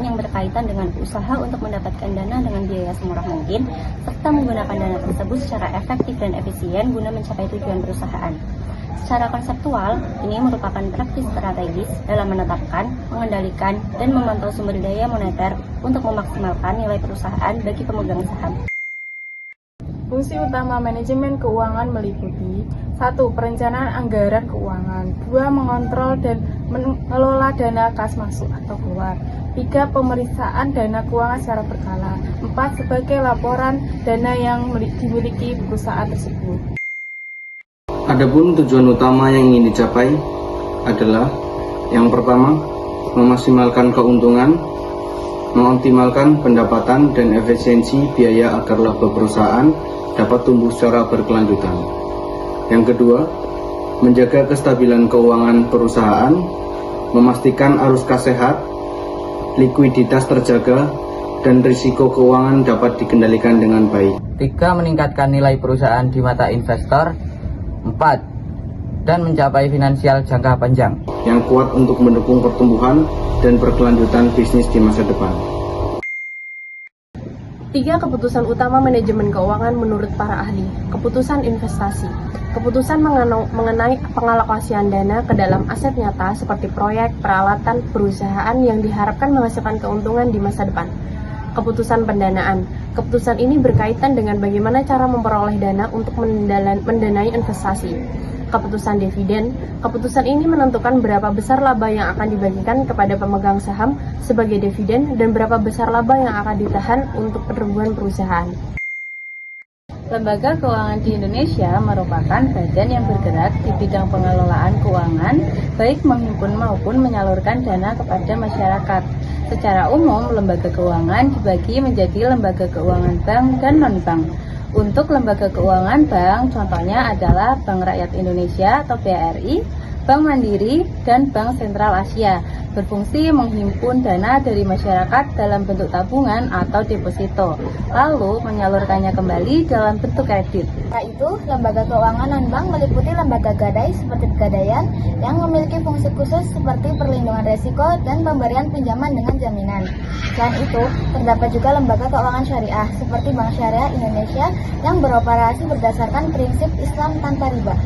yang berkaitan dengan usaha untuk mendapatkan dana dengan biaya semurah mungkin, serta menggunakan dana tersebut secara efektif dan efisien guna mencapai tujuan perusahaan. Secara konseptual, ini merupakan praktis strategis dalam menetapkan, mengendalikan, dan memantau sumber daya moneter untuk memaksimalkan nilai perusahaan bagi pemegang saham. Fungsi utama manajemen keuangan meliputi 1. Perencanaan anggaran keuangan 2. Mengontrol dan mengelola dana kas masuk atau keluar 3. Pemeriksaan dana keuangan secara berkala 4. Sebagai laporan dana yang dimiliki perusahaan tersebut. Adapun tujuan utama yang ingin dicapai adalah yang pertama, memaksimalkan keuntungan, mengoptimalkan pendapatan dan efisiensi biaya agar laba perusahaan dapat tumbuh secara berkelanjutan. Yang kedua, menjaga kestabilan keuangan perusahaan, memastikan arus kas sehat, likuiditas terjaga, dan risiko keuangan dapat dikendalikan dengan baik. 3. Meningkatkan nilai perusahaan di mata investor. 4. Dan mencapai finansial jangka panjang yang kuat untuk mendukung pertumbuhan dan berkelanjutan bisnis di masa depan. 3. Keputusan utama manajemen keuangan menurut para ahli. Keputusan investasi. Keputusan mengenai pengalokasian dana ke dalam aset nyata seperti proyek, peralatan, perusahaan yang diharapkan menghasilkan keuntungan di masa depan. Keputusan pendanaan. Keputusan ini berkaitan dengan bagaimana cara memperoleh dana untuk mendanai investasi. Keputusan dividen. Keputusan ini menentukan berapa besar laba yang akan dibagikan kepada pemegang saham sebagai dividen dan berapa besar laba yang akan ditahan untuk pertumbuhan perusahaan. Lembaga keuangan di Indonesia merupakan badan yang bergerak di bidang pengelolaan keuangan, baik menghimpun maupun menyalurkan dana kepada masyarakat. Secara umum, lembaga keuangan dibagi menjadi lembaga keuangan bank dan non-bank. Untuk lembaga keuangan bank, contohnya adalah Bank Rakyat Indonesia atau BRI, Bank Mandiri, dan Bank Sentral Asia, berfungsi menghimpun dana dari masyarakat dalam bentuk tabungan atau deposito, lalu menyalurkannya kembali dalam bentuk kredit. Setelah itu, lembaga keuangan non-bank meliputi lembaga gadai seperti pegadaian yang memiliki fungsi khusus seperti perlindungan risiko dan pemberian pinjaman dengan jaminan. Selain itu, terdapat juga lembaga keuangan syariah seperti Bank Syariah Indonesia yang beroperasi berdasarkan prinsip Islam tanpa riba.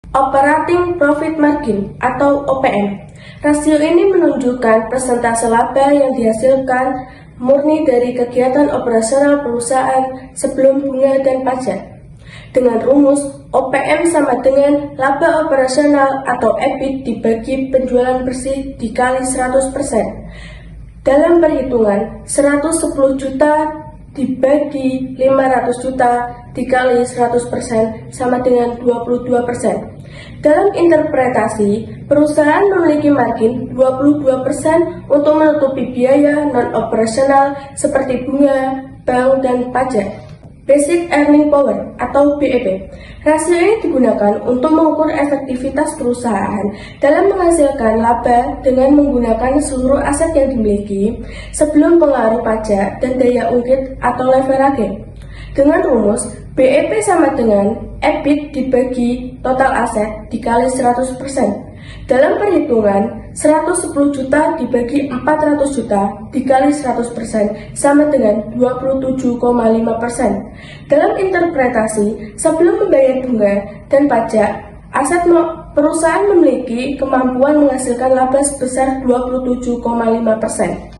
Operating Profit Margin atau OPM. Rasio ini menunjukkan persentase laba yang dihasilkan murni dari kegiatan operasional perusahaan sebelum bunga dan pajak. Dengan rumus, OPM sama dengan laba operasional atau EBIT dibagi penjualan bersih dikali 100%. Dalam perhitungan, 110 juta dibagi 500 juta dikali 100% sama dengan 22%. Dalam interpretasi, perusahaan memiliki margin 22% untuk menutupi biaya non-operasional seperti bunga, bank, dan pajak. Basic Earning Power atau BEP. Rasio ini digunakan untuk mengukur efektivitas perusahaan dalam menghasilkan laba dengan menggunakan seluruh aset yang dimiliki sebelum pengaruh pajak dan daya ungkit atau leverage. Dengan rumus, BEP sama dengan EBIT dibagi total aset dikali 100%. Dalam perhitungan, 110 juta dibagi 400 juta dikali 100% sama dengan 27,5%. Dalam interpretasi, sebelum membayar bunga dan pajak, aset perusahaan memiliki kemampuan menghasilkan laba sebesar 27,5%.